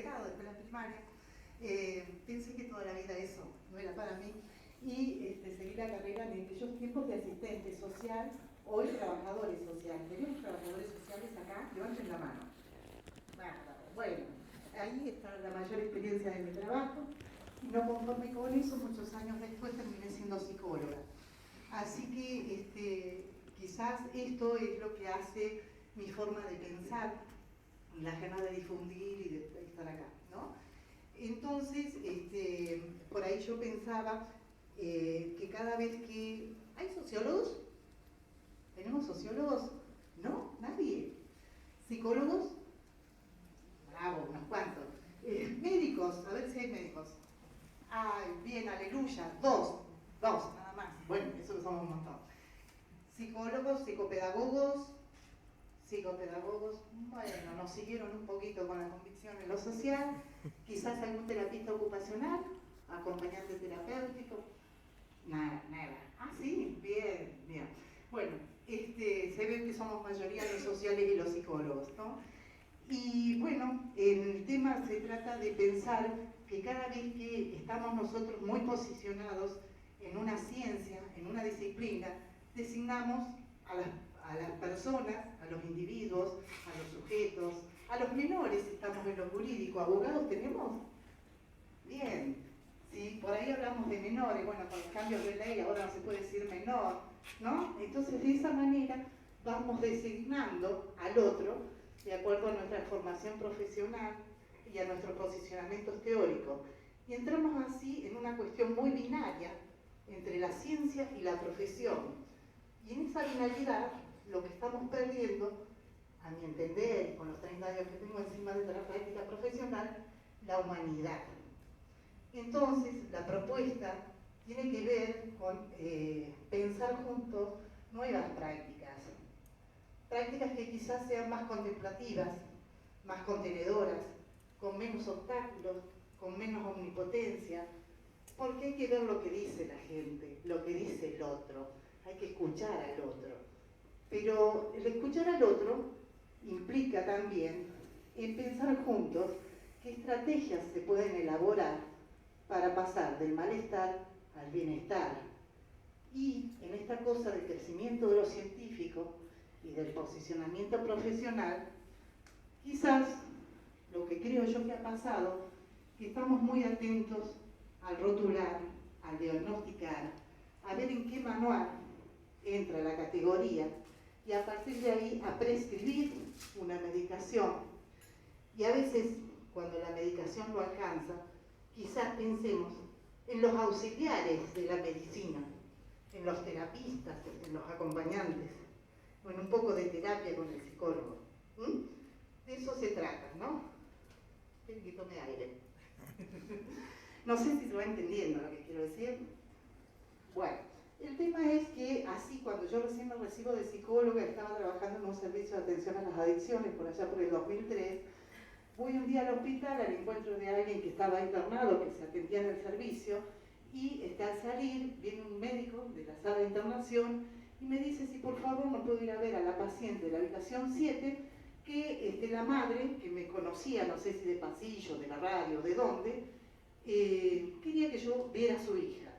grado, de escuela primaria, pensé que toda la vida eso no era para mí y seguí la carrera en aquellos tiempos de asistente social, hoy trabajadores sociales. ¿Tenemos trabajadores sociales acá? Levanten la mano. Bueno, ahí está la mayor experiencia de mi trabajo y no conforme con eso, muchos años después terminé siendo psicóloga. Así que quizás esto es lo que hace mi forma de pensar y la ganas de difundir y de estar acá, ¿no? Entonces, por ahí yo pensaba que cada vez que... ¿Hay sociólogos? ¿Tenemos sociólogos? ¿No? ¿Nadie? ¿Psicólogos? Bravo, unos cuantos. Médicos, a ver si hay médicos. Ay, bien, aleluya, dos, nada más. Bueno, eso que somos un montón. Psicólogos, psicopedagogos, bueno, nos siguieron un poquito con la convicción en lo social, quizás algún terapista ocupacional, acompañante terapéutico, nada. Ah, sí, bien. Bueno, se ve que somos mayoría los sociales y los psicólogos, ¿no? Y bueno, el tema se trata de pensar que cada vez que estamos nosotros muy posicionados en una ciencia, en una disciplina, designamos a las personas, a los individuos, a los sujetos, a los menores, estamos en lo jurídico. ¿Abogados tenemos? Bien. Sí, por ahí hablamos de menores, bueno, con los cambios de ley ahora no se puede decir menor, ¿no? Entonces de esa manera vamos designando al otro de acuerdo a nuestra formación profesional y a nuestros posicionamientos teóricos. Y entramos así en una cuestión muy binaria entre la ciencia y la profesión. Y en esa binariedad lo que estamos perdiendo, a mi entender, con los 30 años que tengo encima de la práctica profesional, la humanidad. Entonces, la propuesta tiene que ver con pensar juntos nuevas prácticas que quizás sean más contemplativas, más contenedoras, con menos obstáculos, con menos omnipotencia, porque hay que ver lo que dice la gente, lo que dice el otro, hay que escuchar al otro. Pero el escuchar al otro implica también en pensar juntos qué estrategias se pueden elaborar para pasar del malestar al bienestar. Y en esta cosa del crecimiento de lo científico y del posicionamiento profesional, quizás lo que creo yo que ha pasado, que estamos muy atentos al rotular, al diagnosticar, a ver en qué manual entra la categoría y a partir de ahí a prescribir una medicación. Y a veces, cuando la medicación lo alcanza, quizás pensemos en los auxiliares de la medicina, en los terapistas, en los acompañantes, o en un poco de terapia con el psicólogo. De eso se trata, ¿no? Esperen que tome aire. No sé si se va entendiendo lo que quiero decir. Bueno, el tema es que así cuando yo recién me recibo de psicóloga, estaba trabajando en un servicio de atención a las adicciones por allá por el 2003, voy un día al hospital al encuentro de alguien que estaba internado, que se atendía en el servicio, y al salir viene un médico de la sala de internación y me dice si por favor no puedo ir a ver a la paciente de la habitación 7, que la madre, que me conocía, no sé si de pasillo, de la radio, de dónde, quería que yo viera a su hija.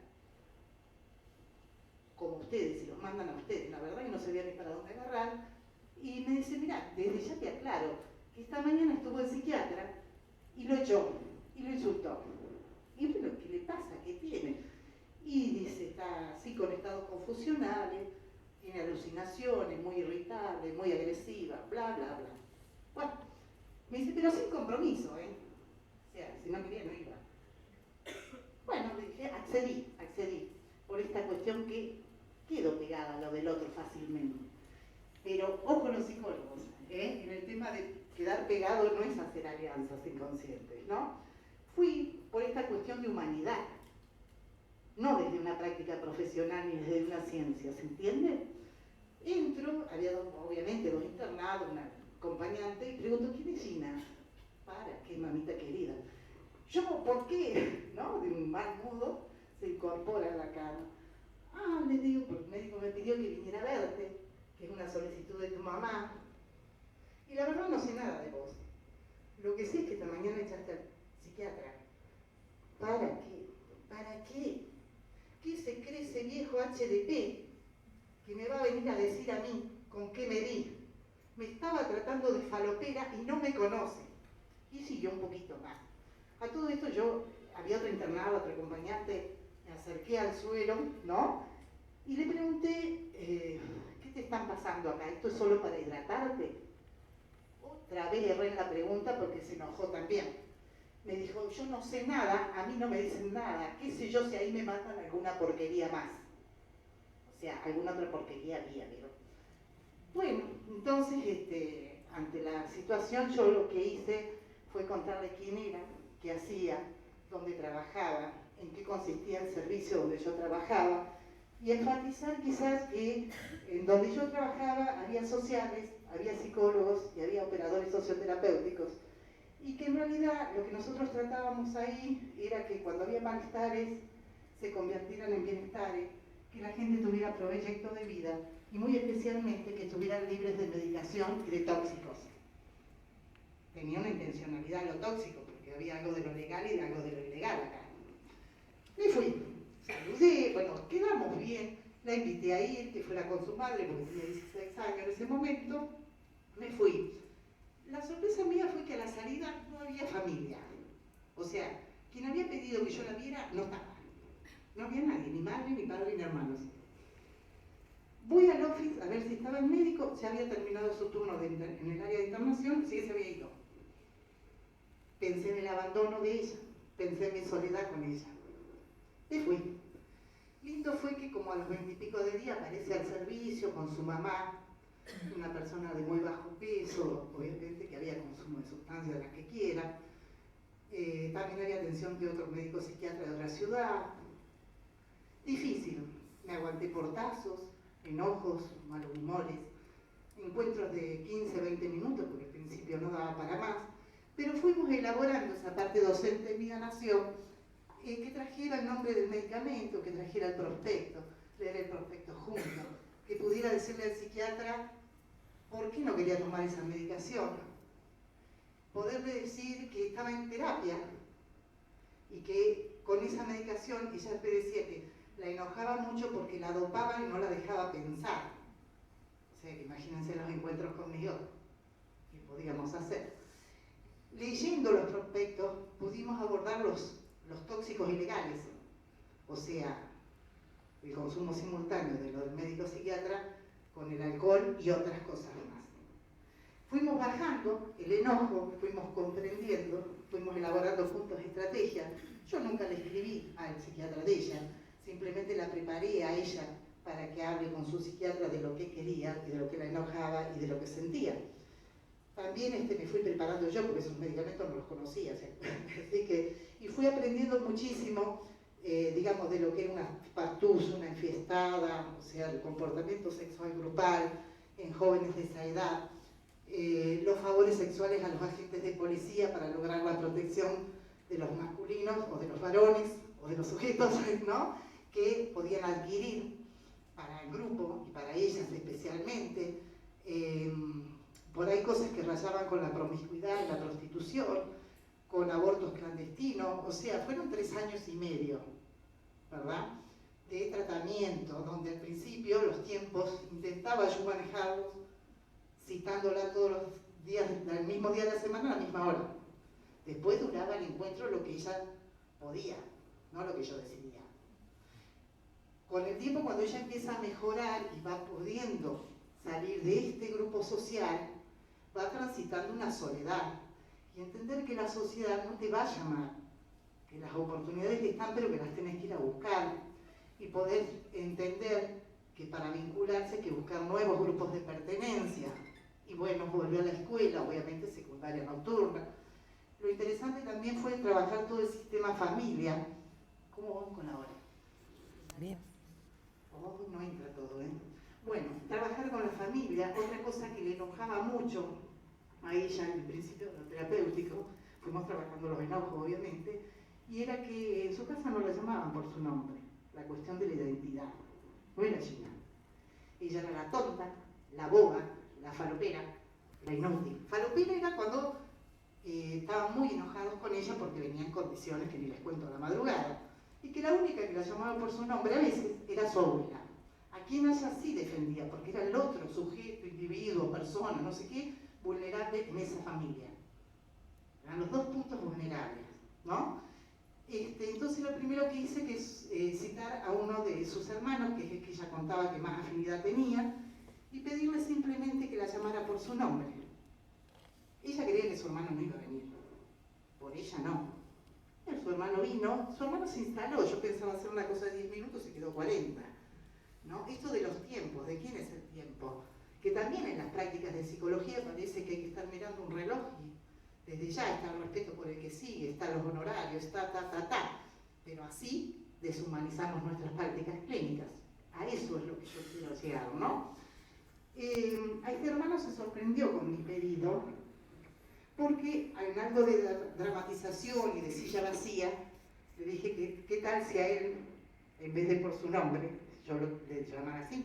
Como ustedes, si los mandan a ustedes, la verdad que no sabía ni para dónde agarrar. Y me dice, mira, desde ya te aclaro, que esta mañana estuvo el psiquiatra y lo echó, y lo insultó. Y bueno, ¿qué le pasa? ¿Qué tiene? Y dice, está así con estados confusionales, tiene alucinaciones, muy irritable, muy agresiva, bla, bla, bla. Bueno, me dice, pero sin compromiso, ¿eh? O sea, si no quería, no iba. Bueno, le dije, accedí, por esta cuestión que quedo pegada a lo del otro fácilmente. Pero ojo los psicólogos, en el tema de quedar pegado no es hacer alianzas inconscientes, ¿no? Fui por esta cuestión de humanidad, no desde una práctica profesional ni desde una ciencia, ¿se entiende? Entro, había obviamente dos internados, una acompañante, y pregunto, ¿quién es Gina? Para, qué mamita querida. Yo, ¿por qué? ¿No? De un mal mudo se incorpora a la cama. Ah, le digo, porque el médico me pidió que viniera a verte, que es una solicitud de tu mamá. Y la verdad no sé nada de vos. Lo que sé es que esta mañana echaste ¿Para qué? ¿Para qué? ¿Qué se cree ese viejo HDP que me va a venir a decir a mí con qué me di? Me estaba tratando de falopera y no me conoce. Y siguió un poquito más. A todo esto yo, había otro internado, otro acompañante, me acerqué al suelo, ¿no? Y le pregunté, ¿qué te están pasando acá? ¿Esto es solo para hidratarte? Otra vez erré en la pregunta porque se enojó también. Me dijo, yo no sé nada, a mí no me dicen nada, qué sé yo si ahí me matan alguna porquería más. O sea, alguna otra porquería había, pero... Bueno, entonces, ante la situación, yo lo que hice fue contarle quién era, qué hacía, dónde trabajaba, en qué consistía el servicio donde yo trabajaba, y enfatizar quizás que en donde yo trabajaba había sociales, había psicólogos y había operadores socioterapéuticos, y que en realidad lo que nosotros tratábamos ahí era que cuando había malestares se convirtieran en bienestares, que la gente tuviera proyecto de vida y muy especialmente que estuvieran libres de medicación y de tóxicos. Tenía una intencionalidad lo tóxico, porque había algo de lo legal y algo de lo ilegal acá. Me fui, saludé, bueno, quedamos bien, la invité a ir, que fuera con su madre, porque tenía 16 años en ese momento, me fui. La sorpresa mía fue que a la salida no había familia. O sea, quien había pedido que yo la viera no estaba. No había nadie, ni madre, ni padre, ni hermanos. Voy al office a ver si estaba el médico, ya había terminado su turno en el área de internación, sí que se había ido. Pensé en el abandono de ella, pensé en mi soledad con ella. Y fui. Lindo fue que como a los 20 y pico de día aparece al servicio con su mamá, una persona de muy bajo peso, obviamente que había consumo de sustancias, las que quiera. También había atención de otro médico psiquiatra de otra ciudad. Difícil, me aguanté portazos, enojos, malos humores, encuentros de 15, 20 minutos, porque al principio no daba para más, pero fuimos elaborando esa parte docente de mi nación, que trajera el nombre del medicamento, que trajera el prospecto, leer el prospecto juntos, que pudiera decirle al psiquiatra por qué no quería tomar esa medicación, poderle decir que estaba en terapia y que con esa medicación ella me decía que la enojaba mucho porque la dopaba y no la dejaba pensar. O sea, que imagínense los encuentros conmigo que podíamos hacer. Leyendo los prospectos pudimos abordar los tóxicos ilegales, o sea, el consumo simultáneo de lo del médico psiquiatra con el alcohol y otras cosas más. Fuimos bajando el enojo, fuimos comprendiendo, fuimos elaborando juntos estrategias. Yo nunca le escribí al psiquiatra de ella, simplemente la preparé a ella para que hable con su psiquiatra de lo que quería y de lo que la enojaba y de lo que sentía. También me fui preparando yo porque esos medicamentos no los conocía, así que, y fui aprendiendo muchísimo, digamos, de lo que era una partus, una enfiestada, o sea, el comportamiento sexual grupal en jóvenes de esa edad, los favores sexuales a los agentes de policía para lograr la protección de los masculinos o de los varones o de los sujetos, ¿no?, que podían adquirir para el grupo y para ellas especialmente. Por ahí cosas que rayaban con la promiscuidad, la prostitución, con abortos clandestinos, o sea, fueron 3 años y medio, ¿verdad?, de tratamiento, donde al principio los tiempos intentaba yo manejarlos citándola todos los días, el mismo día de la semana, a la misma hora. Después duraba el encuentro lo que ella podía, no lo que yo decidía. Con el tiempo, cuando ella empieza a mejorar y va pudiendo salir de este grupo social, va transitando una soledad y entender que la sociedad no te va a llamar, que las oportunidades están pero que las tenés que ir a buscar, y poder entender que para vincularse hay que buscar nuevos grupos de pertenencia. Y bueno, volvió a la escuela, obviamente secundaria nocturna. Lo interesante también fue trabajar todo el sistema familia. ¿Cómo vamos con la hora? Bien. Oh, no entra todo, ¿eh? Bueno, trabajar con la familia, otra cosa que le enojaba mucho a ella en el principio de lo terapéutico, fuimos trabajando los enojos obviamente, y era que en su casa no la llamaban por su nombre, la cuestión de la identidad, no era Gina. Ella era la tonta, la boba, la falopera, la inútil. Falopera era cuando estaban muy enojados con ella porque venía en condiciones que ni les cuento a la madrugada, y que la única que la llamaba por su nombre a veces era su abuela, a quien ella sí defendía, porque era el otro sujeto, individuo, persona, no sé qué, vulnerable en esa familia. Eran los dos puntos vulnerables, ¿no? Entonces lo primero que hice que es citar a uno de sus hermanos, que es el que ella contaba que más afinidad tenía, y pedirle simplemente que la llamara por su nombre. Ella creía que su hermano no iba a venir, por ella no. Pero su hermano vino, su hermano se instaló, yo pensaba hacer una cosa de 10 minutos y quedó 40. ¿No? Esto de los tiempos, ¿de quién es el tiempo? Que también en las prácticas de psicología parece que hay que estar mirando un reloj y desde ya está el respeto por el que sigue, están los honorarios, pero así deshumanizamos nuestras prácticas clínicas. A eso es lo que yo quiero llegar, ¿no? A este hermano se sorprendió con mi pedido, porque en algo de dramatización y de silla vacía, le dije que qué tal si a él, en vez de por su nombre, yo le llamara así,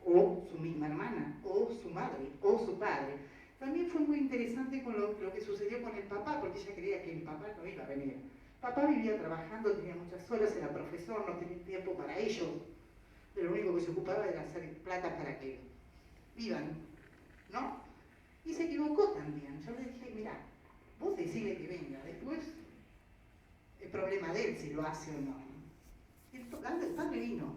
o su misma hermana, o su madre, o su padre. También fue muy interesante con lo que sucedió con el papá, porque ella creía que el papá no iba a venir. Papá vivía trabajando, tenía muchas horas, era profesor, no tenía tiempo para ellos, pero lo único que se ocupaba era hacer plata para que vivan, ¿no? Y se equivocó también. Yo le dije, mira, vos decile que venga, después el problema de él si lo hace o no. El padre vino.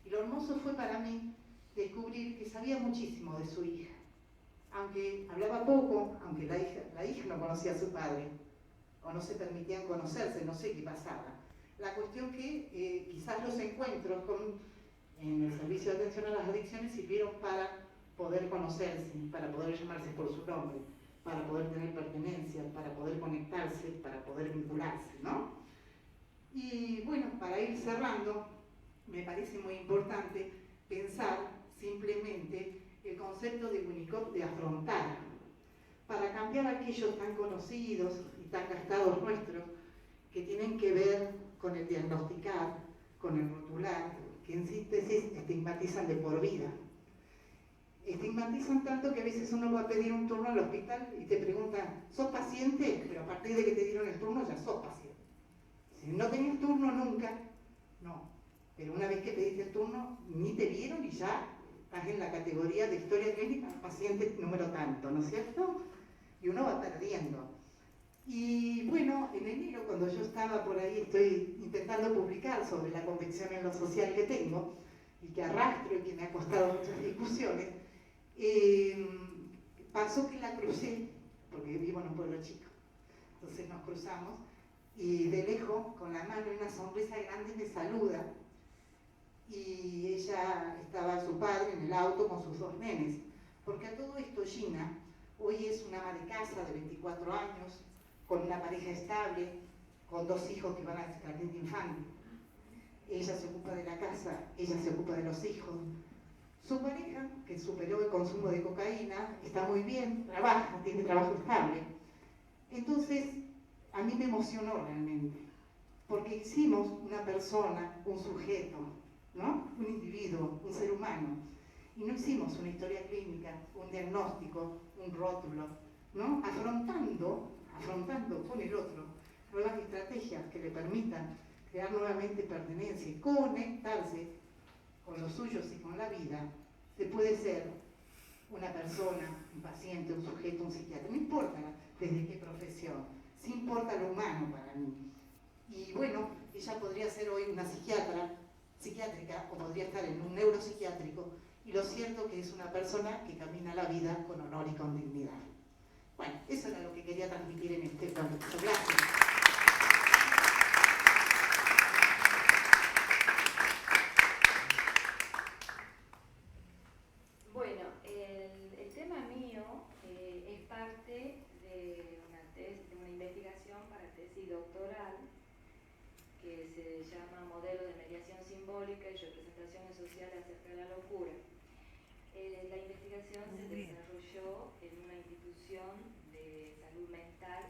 Y lo hermoso fue para mí descubrir que sabía muchísimo de su hija. Aunque hablaba poco, aunque la hija no conocía a su padre, o no se permitían conocerse, no sé qué pasaba. La cuestión que quizás los encuentros en el servicio de atención a las adicciones sirvieron para poder conocerse, para poder llamarse por su nombre, para poder tener pertenencia, para poder conectarse, para poder vincularse, ¿no? Y bueno, para ir cerrando, me parece muy importante pensar simplemente el concepto de Winnicott de afrontar, para cambiar aquellos tan conocidos y tan gastados nuestros que tienen que ver con el diagnosticar, con el rotular, que en síntesis estigmatizan de por vida. Estigmatizan tanto que a veces uno va a pedir un turno al hospital y te preguntan, ¿sos paciente? Pero a partir de que te dieron el turno ya sos paciente. Si no tenías turno nunca, no. Pero una vez que pediste el turno, ni te vieron y ya estás en la categoría de historia clínica, paciente número tanto, ¿no es cierto? Y uno va perdiendo. Y bueno, en enero, cuando yo estaba por ahí, estoy intentando publicar sobre la convicción en lo social que tengo y que arrastro y que me ha costado muchas discusiones, pasó que la crucé, porque vivo en un pueblo chico, entonces nos cruzamos, y de lejos, con la mano y una sonrisa grande, me saluda, y ella estaba su padre en el auto con sus dos nenes, porque a todo esto Gina hoy es una ama de casa de 24 años, con una pareja estable, con dos hijos que van al jardín de infantes. Ella se ocupa de la casa, ella se ocupa de los hijos. Su pareja, que superó el consumo de cocaína, está muy bien, trabaja, tiene trabajo estable. Entonces, a mí me emocionó realmente, porque hicimos una persona, un sujeto, ¿no? Un individuo, un ser humano, y no hicimos una historia clínica, un diagnóstico, un rótulo, ¿no? Afrontando con el otro nuevas estrategias que le permitan crear nuevamente pertenencia y conectarse con los suyos y con la vida. Se puede ser una persona, un paciente, un sujeto, un psiquiatra, no importa desde qué profesión, sí importa lo humano para mí. Y bueno, ella podría ser hoy una psiquiátrica, o podría estar en un neuropsiquiátrico, y lo cierto que es una persona que camina la vida con honor y con dignidad. Bueno, eso era lo que quería transmitir en este congreso. Gracias. Bueno, el tema mío es parte de una investigación para tesis doctoral que se llama Modelo de Mediación Simbólica y Representaciones Sociales acerca de la locura. La investigación se desarrolló en una institución de salud mental